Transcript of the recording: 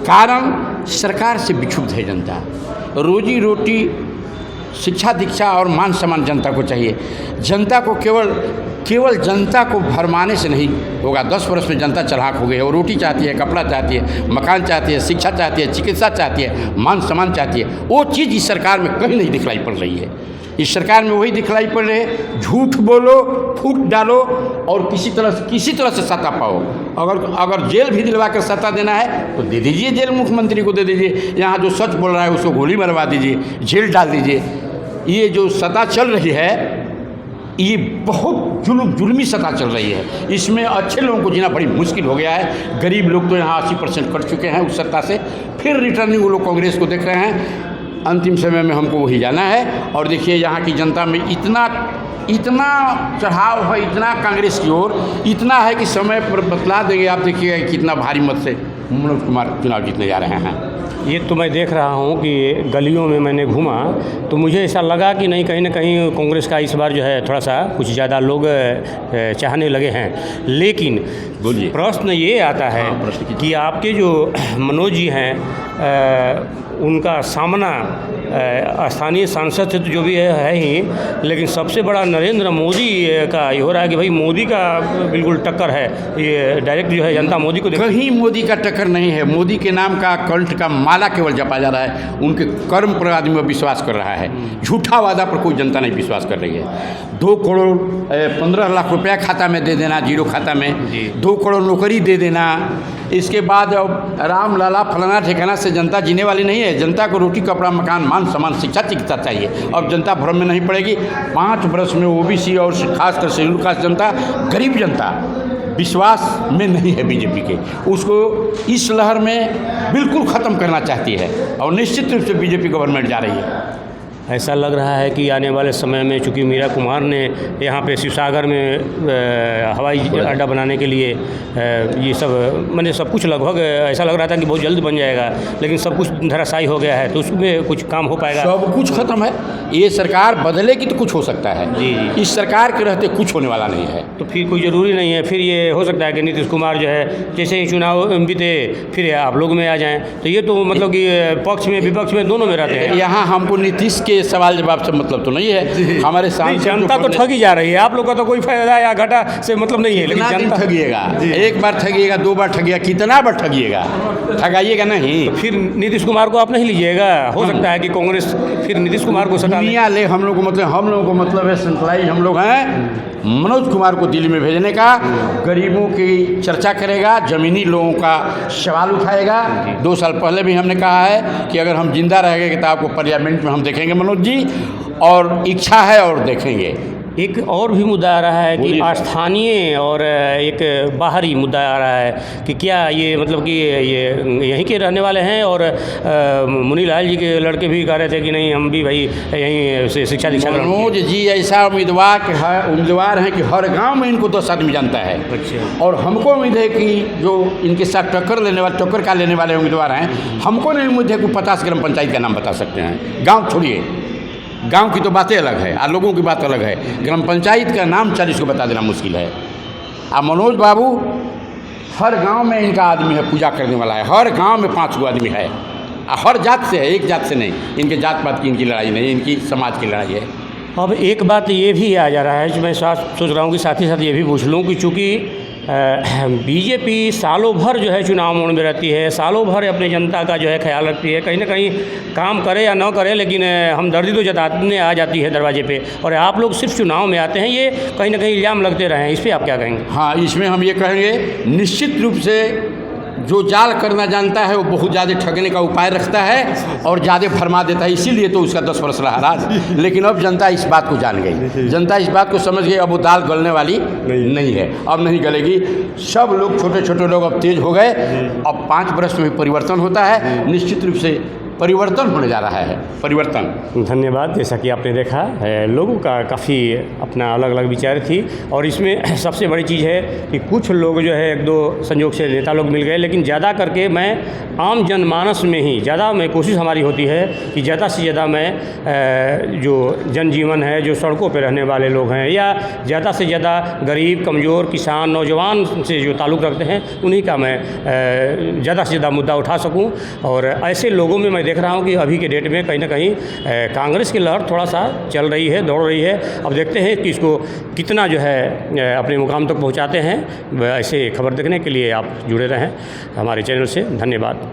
कारण सरकार से विक्षुब्ध है जनता। रोजी रोटी, शिक्षा दीक्षा और मान सम्मान जनता को चाहिए। जनता को केवल जनता को भरमाने से नहीं होगा। 10 वर्ष में जनता चालाक हो गई है। वो रोटी चाहती है, कपड़ा चाहती है, मकान चाहती है, शिक्षा चाहती है, चिकित्सा चाहती है, मान सम्मान चाहती है। वो चीज़ इस सरकार में कहीं नहीं दिखलाई पड़ रही है। इस सरकार में वही दिखलाई पड़ रहे है, झूठ बोलो, फूट डालो और किसी तरह से सत्ता पाओ। अगर जेल भी दिलवा कर सत्ता देना है तो दे दीजिए, जेल मुख्यमंत्री को दे दीजिए। यहाँ जो सच बोल रहा है उसको गोली मरवा दीजिए, जेल डाल दीजिए। ये जो सत्ता चल रही है ये बहुत जुल्मी सत्ता चल रही है। इसमें अच्छे लोगों को जीना बड़ी मुश्किल हो गया है। गरीब लोग तो यहाँ 80% कट चुके हैं उस सत्ता से। फिर रिटर्निंग वो लोग कांग्रेस को देख रहे हैं। अंतिम समय में हमको वही जाना है। और देखिए यहाँ की जनता में इतना चढ़ाव है, इतना कांग्रेस की ओर इतना है कि समय पर बतला देंगे। आप देखिएगा कितना भारी मत से मनोज कुमार चुनाव जीतने जा रहे हैं। ये तो मैं देख रहा हूँ कि गलियों में मैंने घूमा तो मुझे ऐसा लगा कि नहीं, कहीं ना कहीं कांग्रेस का इस बार जो है थोड़ा सा कुछ ज़्यादा लोग चाहने लगे हैं। लेकिन बोलिए, प्रश्न ये आता है कि आपके जो मनोज जी हैं उनका सामना स्थानीय सांसद से तो जो भी है ही, लेकिन सबसे बड़ा नरेंद्र मोदी का ये हो रहा है कि भाई मोदी का बिल्कुल टक्कर है। ये डायरेक्ट जो है जनता मोदी को कहीं मोदी का टक्कर नहीं है। मोदी के नाम का कंठ का माला केवल जपा जा रहा है। उनके कर्म पर आदमी विश्वास कर रहा है। झूठा वादा पर कोई जनता नहीं विश्वास कर रही है। 2 करोड़ 15 लाख रुपया खाता में दे देना, जीरो खाता में 2 करोड़ नौकरी दे देना। इसके बाद अब राम लाला फलाना ठिकाना से जनता जीने वाली नहीं है। जनता को रोटी कपड़ा मकान मान सम्मान शिक्षा चिकित्सा चाहिए। अब जनता भ्रम में नहीं पड़ेगी। 5 वर्ष में ओबीसी और खासकर शेड्यूल कास्ट जनता, गरीब जनता विश्वास में नहीं है बीजेपी के। उसको इस लहर में बिल्कुल ख़त्म करना चाहती है और निश्चित रूप से बीजेपी गवर्नमेंट जा रही है। ऐसा लग रहा है कि आने वाले समय में चूँकि मीरा कुमार ने यहाँ पे शिवसागर में हवाई अड्डा बनाने के लिए ये सब मैंने सब कुछ लगभग ऐसा लग रहा था कि बहुत जल्द बन जाएगा, लेकिन सब कुछ धराशायी हो गया है। तो उसमें कुछ काम हो पाएगा? सब कुछ खत्म है। ये सरकार बदलेगी तो कुछ हो सकता है। जी। इस सरकार के रहते कुछ होने वाला नहीं है। तो फिर कोई ज़रूरी नहीं है। फिर ये हो सकता है कि नीतीश कुमार जो है जैसे ही चुनाव बीते फिर आप लोग में आ जाएँ। तो ये तो मतलब कि पक्ष में विपक्ष में दोनों में रहते हैं। यहाँ हमको नीतीश के सवाल जवाब से मतलब तो नहीं है। हमारे सामने जनता तो ठगी जा रही है। आप लोग का तो कोई फायदा या घाटा से मतलब नहीं है। लेकिन जनता ठगिएगा, एक बार ठगिएगा, 2 बार ठगिएगा, कितना बार ठगिएगा? ठगाइएगा नहीं। तो फिर नीतीश कुमार को आप नहीं लीजिएगा। हो सकता है कि कांग्रेस फिर नीतीश कुमार को सटा ले। हम लोगों को मतलब है सेंट्रलाइज हम लोग हैं। मनोज कुमार को दिल्ली में भेजने का, गरीबों की चर्चा करेगा, ज़मीनी लोगों का सवाल उठाएगा। 2 साल पहले भी हमने कहा है कि अगर हम जिंदा रहेंगे तो आपको पार्लियामेंट में हम देखेंगे मनोज जी, और इच्छा है और देखेंगे। एक और भी मुद्दा आ रहा है कि स्थानीय और एक बाहरी मुद्दा आ रहा है कि क्या ये मतलब कि ये यहीं के रहने वाले हैं। और मुनीलाल जी के लड़के भी कह रहे थे कि नहीं हम भी भाई यहीं से शिक्षा दीक्षा। मनोज जी ऐसा उम्मीदवार हैं कि हर गांव में इनको 10 आदमी जानता है। अच्छा। और हमको उम्मीद है कि जो इनके साथ टक्कर का लेने वाले उम्मीदवार हैं, हमको नहीं उम्मीद है कि 50 ग्राम पंचायत का नाम बता सकते हैं। गाँव छोड़िए, गांव की तो बातें अलग है और लोगों की बात अलग है। ग्राम पंचायत का नाम 40 को बता देना मुश्किल है। अब मनोज बाबू हर गांव में इनका आदमी है, पूजा करने वाला है। हर गांव में 5 गो आदमी है। हर जात से है, एक जात से नहीं। इनके जात पात की इनकी लड़ाई नहीं, इनकी समाज की लड़ाई है। अब एक बात ये भी आ जा रहा है जो मैं सोच रहा हूँ कि साथ ही साथ ये भी पूछ लूँ कि चूँकि बीजेपी सालों भर जो है चुनाव मोड़ में रहती है, सालों भर अपने जनता का जो है ख्याल रखती है। कहीं ना कहीं काम करे या न करे, लेकिन हमदर्दी तो जताने आ जाती है दरवाजे पे। और आप लोग सिर्फ चुनाव में आते हैं, ये कहीं ना कहीं इल्ज़ाम लगते रहे हैं। इस पर आप क्या कहेंगे? हाँ, इसमें हम ये कहेंगे निश्चित रूप से जो जाल करना जानता है वो बहुत ज़्यादा ठगने का उपाय रखता है और ज़्यादा फरमा देता है। इसीलिए तो उसका 10 वर्ष रहा राज। लेकिन अब जनता इस बात को जान गई, जनता इस बात को समझ गई। अब वो दाल गलने वाली नहीं है, अब नहीं गलेगी। सब लोग छोटे छोटे लोग अब तेज हो गए। अब 5 वर्ष में परिवर्तन होता है। निश्चित रूप से परिवर्तन होने जा रहा है, परिवर्तन। धन्यवाद। जैसा कि आपने देखा लोगों का काफ़ी अपना अलग अलग विचार थी, और इसमें सबसे बड़ी चीज़ है कि कुछ लोग जो है एक दो संयोग से नेता लोग मिल गए, लेकिन ज़्यादा करके मैं आम जनमानस में ही ज़्यादा मैं कोशिश हमारी होती है कि ज़्यादा से ज़्यादा मैं जो जनजीवन है, जो सड़कों पर रहने वाले लोग हैं, या ज़्यादा से ज़्यादा गरीब, कमज़ोर, किसान, नौजवान से जो ताल्लुक़ रखते हैं, उन्हीं का मैं ज़्यादा से ज़्यादा मुद्दा उठा सकूं। और ऐसे लोगों में मैं देख रहा हूं कि अभी के डेट में कहीं ना कहीं कांग्रेस की लहर थोड़ा सा चल रही है, दौड़ रही है। अब देखते हैं कि इसको कितना जो है अपने मुकाम तक पहुंचाते हैं। ऐसे खबर देखने के लिए आप जुड़े रहें हमारे चैनल से। धन्यवाद।